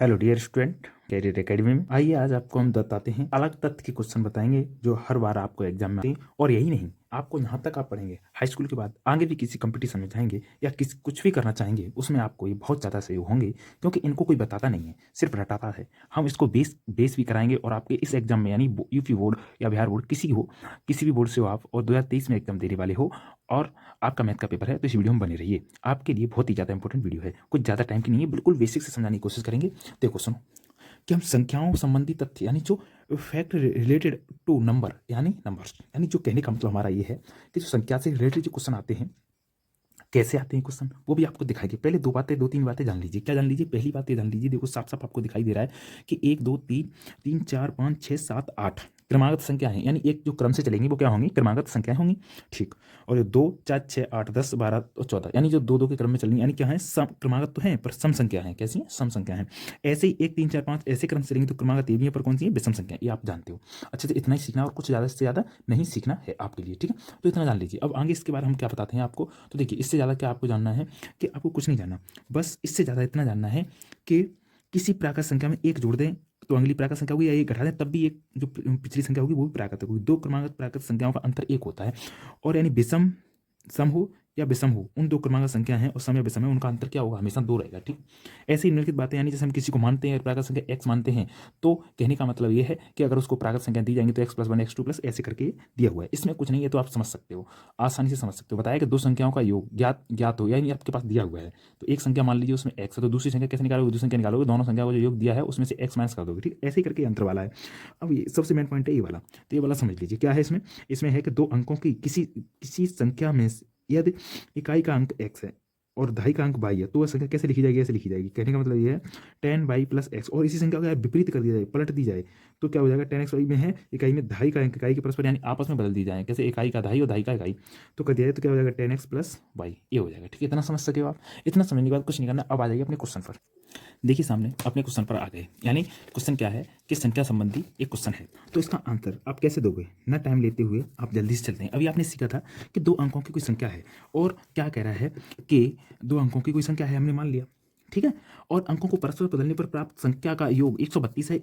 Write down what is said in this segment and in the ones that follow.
Hello dear student, career academy में आइए आज आपको हम बताते हैं अलग तथ्य के क्वेश्चन बताएंगे जो हर बार आपको एग्जाम में आते हैं। और यही नहीं, आपको यहाँ तक आप पढ़ेंगे हाई स्कूल के बाद आगे भी किसी कंपटीशन में जाएंगे या किसी कुछ भी करना चाहेंगे उसमें आपको ये बहुत ज़्यादा सहयोग होंगे, क्योंकि इनको कोई बताता नहीं है, सिर्फ रटाता है। हम इसको बेस बेस भी कराएंगे और आपके इस एग्जाम में यानी यूपी बोर्ड या बिहार बोर्ड किसी भी बोर्ड से हो आप और 2023 में एग्जाम देने वाले हो और आपका मैथ का पेपर है, तो इस वीडियो में बने रहिए। आपके लिए बहुत ही ज़्यादा इंपॉर्टेंट वीडियो है, कुछ ज़्यादा टाइम की नहीं है, बिल्कुल बेसिक से समझाने की कोशिश करेंगे। देखो सुनो कि हम संख्याओं संबंधी तथ्य यानी जो फैक्ट रिलेटेड टू नंबर यानी नंबर्स, यानी जो कहने का मतलब हमारा ये है कि जो संख्या से रिलेटेड जो क्वेश्चन आते हैं, कैसे आते हैं क्वेश्चन वो भी आपको दिखाएंगे। पहले दो तीन बातें जान लीजिए। क्या जान लीजिए? पहली बात ये जान लीजिए, देखो साफ साफ आपको दिखाई दे रहा है कि 1 2 3 3 4 5 6 7 8 क्रमागत संख्या है, यानी एक जो क्रम से चलेंगी वो क्या होंगी? क्रमागत संख्याएं होंगी। ठीक। और जो 2 4 6 8 10 12 और 14 यानी जो दो दो के क्रम में चलेंगी, यानी क्या है? सम क्रमागत तो है पर सम संख्या है। कैसी है? सम संख्या है। ऐसे ही 1 3 4 5 ऐसे क्रम से चलेंगी तो क्रमागत ये भी है, पर कौन सी है? विषम संख्या। ये आप जानते हो। अच्छे से इतना ही सीखना और कुछ ज़्यादा से ज़्यादा नहीं सीखना है आपके लिए। ठीक है, तो इतना जान लीजिए। अब आगे इसके बारे में हम क्या बताते हैं आपको। तो देखिए, इससे ज़्यादा क्या आपको जानना है कि आपको कुछ नहीं जानना, बस इससे ज़्यादा इतना जानना है कि किसी प्राकृत संख्या में एक जोड़ दें तो अगली प्राकृत संख्या होगी, या एक घटा दें तब भी एक जो पिछली संख्या होगी वो भी प्राकृत होगी। दो क्रमागत प्राकृत संख्याओं का अंतर एक होता है। और यानी विषम सम हो या विषम हो, उन दो क्रमागत संख्या हैं और सम या विषम है, उनका अंतर क्या होगा? हमेशा दो रहेगा। ठीक। ऐसे ही निम्नलिखित बातें, यानी जैसे हम किसी को मानते हैं प्राकृत संख्या x मानते हैं, तो कहने का मतलब ये है कि अगर उसको प्राकृत संख्या दी जाएंगी तो x + 1 x 2 प्लस ऐसे करके दिया हुआ है। इसमें कुछ नहीं है, तो आप समझ सकते हो, आसानी से समझ सकते हो। बताया कि दो संख्याओं का योग ज्ञात हो, यानी आपके पास दिया हुआ है, तो एक संख्या मान लीजिए उसमें x है, तो दूसरी संख्या कैसे निकालोगे? दूसरी संख्या निकालोगे, दोनों संख्या को जो योग दिया है उसमें से x माइनस कर दोगे। ठीक, ऐसे ही करके अंतर वाला है। अब ये सबसे मेन पॉइंट है ये वाला, तो ये वाला समझ लीजिए क्या है इसमें। इसमें है कि दो अंकों की किसी किसी संख्या में यदि इकाई का अंक x है और दहाई का अंक y है, तो वह संख्या कैसे लिखी जाएगी? ऐसे लिखी जाएगी। कहने का मतलब ये है 10y + x, और इसी संख्या को यार विपरीत कर दिया जाए, पलट दी जाए, तो क्या हो जाएगा? 10x y में है, इकाई में दहाई का अंक इकाई के परस्पर यानी आपस में बदल दी जाए, कैसे? इकाई का दहाई और दहाई का इकाई, तो कर दिया जाए तो क्या हो जाएगा? 10x + y, ये हो जाएगा। ठीक है, इतना समझ सके हो आप। इतना समझने के बाद कुछ नहीं करना, अब आ जाइए अपने क्वेश्चन पर। देखिए सामने अपने क्वेश्चन पर आ गए, यानी क्वेश्चन क्या है कि संख्या संबंधी एक क्वेश्चन है, तो इसका आंसर आप कैसे दोगे? ना टाइम लेते हुए आप जल्दी से चलते हैं। अभी आपने सीखा था कि दो अंकों की कोई संख्या है और क्या कह रहा है कि दो अंकों की कोई संख्या है, हमने मान लिया। ठीक है, और अंकों को परस्पर बदलने पर प्राप्त संख्या का योग 132 है।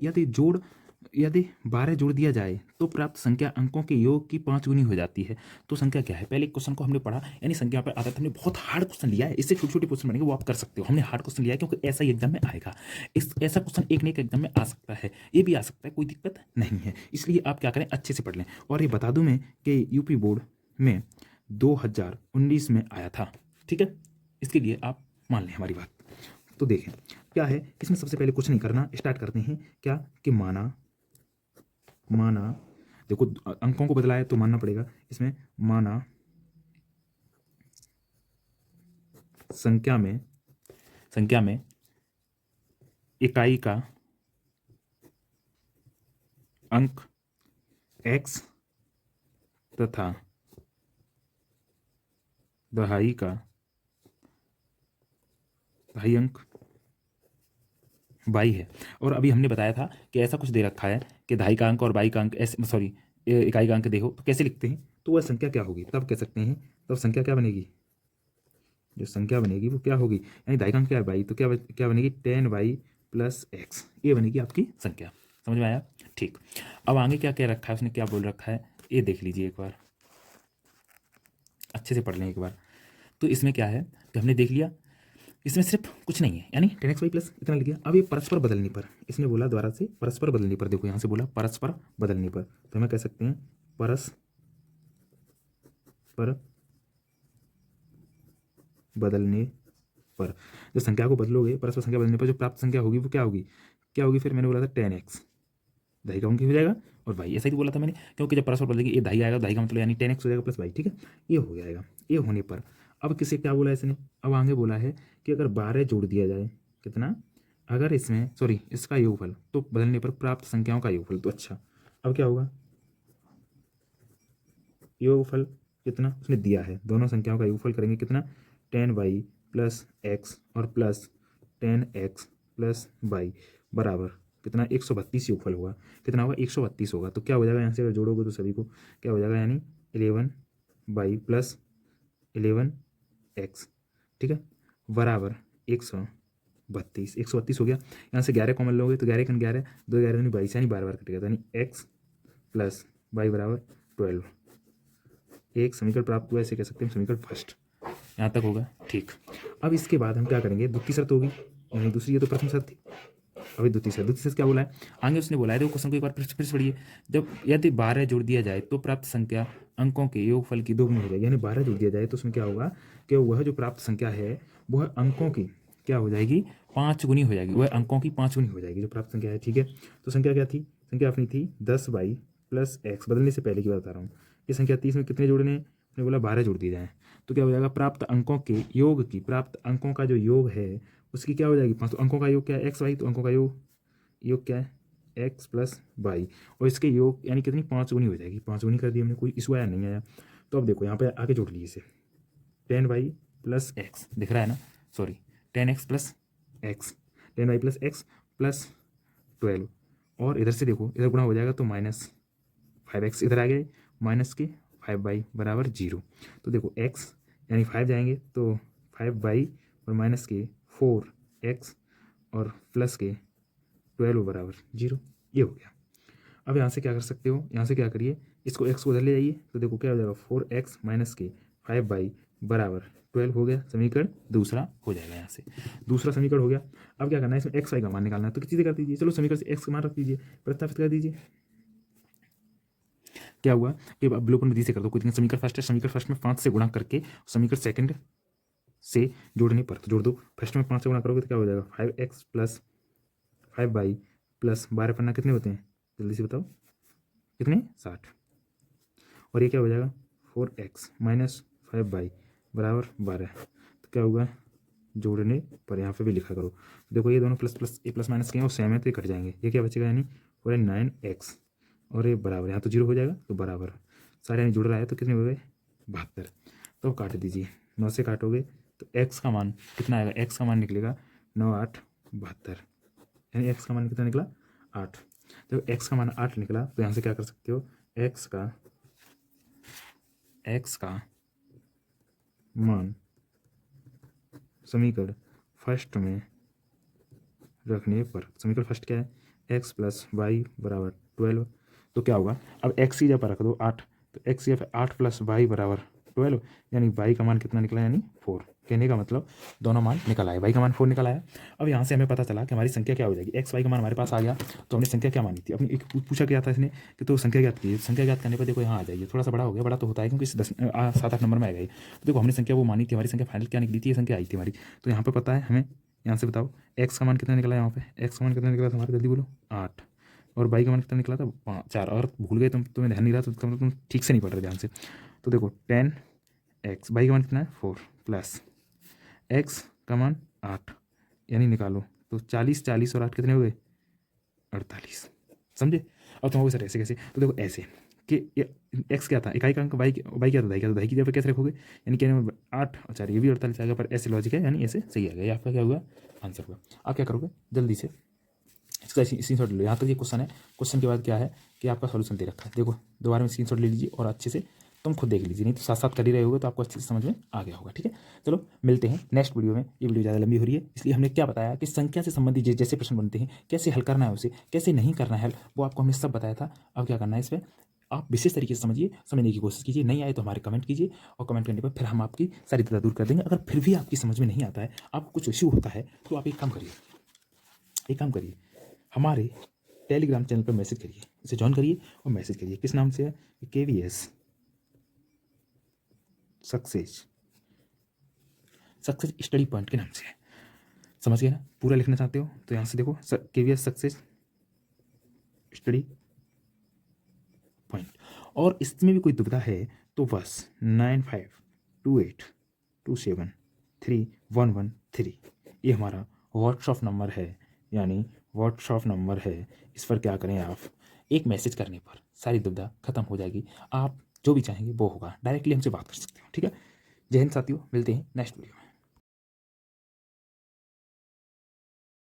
यदि 12 जोड़ दिया जाए तो प्राप्त संख्या अंकों के योग की 5 गुनी हो जाती है। तो संख्या क्या है? पहले क्वेश्चन को हमने पढ़ा, यानी संख्या पर आधारित हमने बहुत हार्ड क्वेश्चन लिया है। इससे छोटे छोटे क्वेश्चन बनेंगे वो आप कर सकते हो। हमने हार्ड क्वेश्चन लिया है क्योंकि ऐसा ही एग्जाम में आएगा। ऐसा क्वेश्चन एक न एक एग्जाम में आ सकता है, ये भी आ सकता है, कोई दिक्कत नहीं है। इसलिए आप क्या करें, अच्छे से पढ़ लें। और ये बता दूं मैं कि यूपी बोर्ड में 2019 में आया था। ठीक है, इसके लिए आप मान लें हमारी बात। तो देखें क्या है इसमें। सबसे पहले कुछ नहीं करना, स्टार्ट करते हैं क्या कि माना देखो अंकों को बदला है तो मानना पड़ेगा। इसमें माना संख्या में इकाई का अंक x तथा दहाई अंक y है। और अभी हमने बताया था कि ऐसा कुछ दे रखा है कि दहाई का अंक और y का अंक ऐसे, सॉरी, इकाई का अंक देखो तो कैसे लिखते हैं, तो वह संख्या क्या होगी? तब कह सकते हैं, तब संख्या क्या बनेगी? जो संख्या बनेगी वो क्या होगी? यानी दहाई का अंक क्या है? y, तो क्या बनेगी? 10y + x, ये बनेगी आपकी संख्या। समझ में आया? ठीक। अब आगे क्या कह रखा है उसने, क्या बोल रखा है, ये देख लीजिए एक बार, अच्छे से पढ़ लें एक बार। तो इसमें क्या है कि हमने देख लिया, इसमें सिर्फ कुछ नहीं है, यानी 10xy प्लस इतना लिख दिया। अब ये परस्पर बदलने पर, इसने बोला द्वारा से परस्पर बदलने पर, देखो यहाँ से बोला परस्पर बदलने पर, तो हमें कह सकते हैं परस्पर बदलने पर, जो संख्या को बदलोगे परस्पर संख्या बदलने पर जो प्राप्त संख्या होगी वो क्या होगी? फिर मैंने बोला था 10x, दही का अंक हो जाएगा, और भाई ऐसा ही तो बोला था मैंने, क्योंकि जब परस्पर बदलेंगे ये दही आएगा, दही का मतलब यानी 10x हो जाएगा प्लस y। ठीक है, ये हो जाएगा। ये होने पर अब किसे क्या बोला इसने? अब आगे बोला है कि अगर 12 जोड़ दिया जाए, कितना? अगर इसमें, सॉरी, इसका योगफल, तो बदलने पर प्राप्त संख्याओं का योगफल। तो अच्छा, अब क्या होगा? योगफल कितना उसने दिया है, दोनों संख्याओं का योगफल करेंगे कितना? 10y + x और प्लस 10x + y बराबर कितना? 132 योगफल होगा। कितना होगा? 132 होगा। तो क्या हो जाएगा यहाँ से अगर जोड़ोगे तो सभी को क्या हो जाएगा? यानी 11y + 11x, ठीक है, बराबर 132। 32, 132 हो गया। यहाँ से 11 कॉमन लोगे तो 11 का 11, 2 11 यानी 22, यानी 12 कटेगा, यानी x प्लस वाई बराबर 12। एक समीकरण प्राप्त हुआ, ऐसे कह सकते हैं समीकरण फर्स्ट। यहाँ तक होगा ठीक। अब इसके बाद हम क्या करेंगे, द्वितीय शर्त होगी, यानी दूसरी, ये तो प्रथम शर्त थी, अभी द्वितीय शर्त क्या बोला है आगे उसने बोला है, देखो क्वेश्चन को एक बार फिर से पढ़िए। जब यदि 12 जोड़ दिया जाए तो प्राप्त संख्या अंकों के योगफल की दोगुनी हो जाएगी, यानी 12 जोड़ दिया जाए तो उसमें क्या होगा कि वह जो प्राप्त संख्या है वह अंकों की क्या हो जाएगी, 5 गुनी हो जाएगी, वह अंकों की 5 गुनी हो जाएगी जो प्राप्त संख्या है। ठीक है, तो संख्या क्या थी, संख्या अपनी थी 10y प्लस एक्स, बदलने से पहले की बात बता रहा हूँ। ये संख्या 30 में कितने जोड़ने, उसने बोला 12 जोड़ दिए जाएँ, तो क्या हो जाएगा, प्राप्त अंकों के योग की, प्राप्त अंकों का जो योग है उसकी क्या हो जाएगी 5, तो अंकों का योग क्या है एक्स वाई, तो अंकों का योग क्या है एक्स प्लस वाई, और इसके योग यानी कितनी 5 गुनी हो जाएगी, 5 गुनी कर दी हमने, कोई इशू आया नहीं आया। तो अब देखो यहाँ पे आगे जोड़ लीजिए इसे, 10y प्लस एक्स दिख रहा है ना, sorry 10x plus x, 10y plus x plus 12, और इधर से देखो इधर गुणा हो जाएगा तो -5x इधर आ गए, माइनस के 5y बराबर 0। तो देखो x यानी 5 जाएंगे तो 5y और माइनस के 4x और प्लस के 12 बराबर 0, ये हो गया। अब यहाँ से क्या कर सकते हो, यहाँ से क्या करिए, इसको x को उधर ले जाइए, तो देखो क्या हो जाएगा 4x माइनस के 5y बराबर 12 हो गया, समीकरण दूसरा हो जाएगा। यहाँ से दूसरा समीकरण हो गया। अब क्या करना है, इसमें एक्स वाई का मान निकालना है, तो किसी से कर दीजिए, चलो समीकरण से एक्स का मान रख दीजिए, प्रतिस्थापित कर दीजिए। क्या हुआ कि अब ब्लू में दी से कर दो, कोई समीकरण फर्स्ट है, समीकरण फर्स्ट में 5 से गुणा करके समीकरण सेकंड से जोड़ने पर, तो जोड़ दो, फर्स्ट में 5 से गुणा करोगे तो क्या हो जाएगा 5x प्लस 5y प्लस 12 पन्ना कितने होते हैं, जल्दी से बताओ कितने, 60, और ये क्या हो जाएगा 4x माइनस 5y बराबर 12। तो क्या होगा, जोड़ने पर यहाँ पे भी लिखा करो, देखो ये दोनों प्लस प्लस, ए प्लस माइनस के हैं और सेम है तो ये कट जाएंगे, ये क्या बचेगा यानी 9x, और ये बराबर, यहाँ तो 0 हो जाएगा तो बराबर, सारे यानी जुड़ रहा है तो कितने हो गए 72। तो काट दीजिए, 9 से काटोगे तो x का मान कितना आएगा, x का मान निकलेगा 9 8 72, यानी x का मान कितना निकला 8। तो x का मान 8 निकला, तो यहाँ से क्या कर सकते हो, x का मान समीकरण फर्स्ट में रखने पर, समीकरण फर्स्ट क्या है x प्लस वाई बराबर 12, तो क्या होगा, अब x की जगह पर रख दो 8, तो x की जगह 8 प्लस वाई बराबर 12, यानी y का मान कितना निकला, यानी 4। कहने का मतलब दोनों मान निकल आए, y का मान 4 निकल आया। अब यहाँ से हमें पता चला कि हमारी संख्या क्या हो जाएगी, x y का मान हमारे पास आ गया, तो हमने संख्या क्या मानी थी, अपनी एक पूछा गया था इसने कि तो संख्या ज्ञात कीजिए, संख्या ज्ञात करने पर देखो यहाँ आ जाइए, थोड़ा सा बड़ा हो गया, बड़ा तो होता है क्योंकि 7-8 नंबर में आएगा ये। तो देखो हमने संख्या वो मानी थी, हमारी संख्या फाइनल क्या निकली थी, ये संख्या आई थी हमारी, तो यहाँ पर पता है हमें, यहाँ से बताओ x का मान कितना निकला, यहाँ पे x का मान कितना निकला था हमारा, जल्दी बोलो 8, और y का मान कितना निकला था 4, और भूल गए तुम्हें ध्यान नहीं रहा, तो तुम ठीक से नहीं पढ़ रहे ध्यान से। तो देखो 10x, y का मान कितना है 4 प्लस x का मान 8, यानी निकालो तो 40 और 8 कितने हो गए 48, समझे। अब तुम सर ऐसे कैसे, तो देखो ऐसे कि x क्या था इकाई का अंक, y क्या था दही की जगह पर कैसे रखोगे, यानी कहने 8 और 4 ये भी 48 आएगा, पर ऐसे लॉजिक है, यानी ऐसे सही आ गया, आपका क्या हुआ आंसर हुआ। आप क्या करोगे जल्दी से इसका स्क्रीनशॉट ले लो, यहाँ तक ये क्वेश्चन है, क्वेश्चन के बाद क्या है कि आपका सॉल्यूशन दे रखा है, देखो दोबारा में स्क्रीनशॉट ले लीजिए और अच्छे से तुम खुद देख लीजिए, नहीं तो साथ साथ कर ही रहे होगे तो आपको अच्छे से समझ में आ गया होगा। ठीक है, चलो मिलते हैं नेक्स्ट वीडियो में। ये वीडियो ज़्यादा लंबी हो रही है, इसलिए हमने क्या बताया कि संख्या से संबंधित जैसे प्रश्न बनते हैं कैसे हल करना है, उसे कैसे नहीं करना है, वो आपको हमने सब बताया था। अब क्या करना है, इस पर आप विशेष तरीके से समझिए, समझने की कोशिश कीजिए, नहीं आए तो हमारे कमेंट कीजिए, और कमेंट करने पर फिर हम आपकी सारी दिक्कत दूर कर देंगे। अगर फिर भी आपकी समझ में नहीं आता है, आपको कुछ इश्यू होता है, तो आप एक काम करिए हमारे टेलीग्राम चैनल पर मैसेज करिए, इसे ज्वाइन करिए और मैसेज करिए, किस नाम से है, KVS सक्सेस स्टडी पॉइंट के नाम से है, समझ गए ना। पूरा लिखना चाहते हो तो यहाँ से देखो KVS सक्सेस स्टडी पॉइंट, और इसमें भी कोई दुविधा है तो बस 9528273113 ये हमारा व्हाट्सएप नंबर है, यानी व्हाट्सएप नंबर है, इस पर क्या करें आप, एक मैसेज करने पर सारी दुविधा खत्म हो जाएगी, आप जो भी चाहेंगे वो होगा, डायरेक्टली हमसे बात कर सकते हो। ठीक है, जय हिंद साथियों, मिलते हैं नेक्स्ट वीडियो में।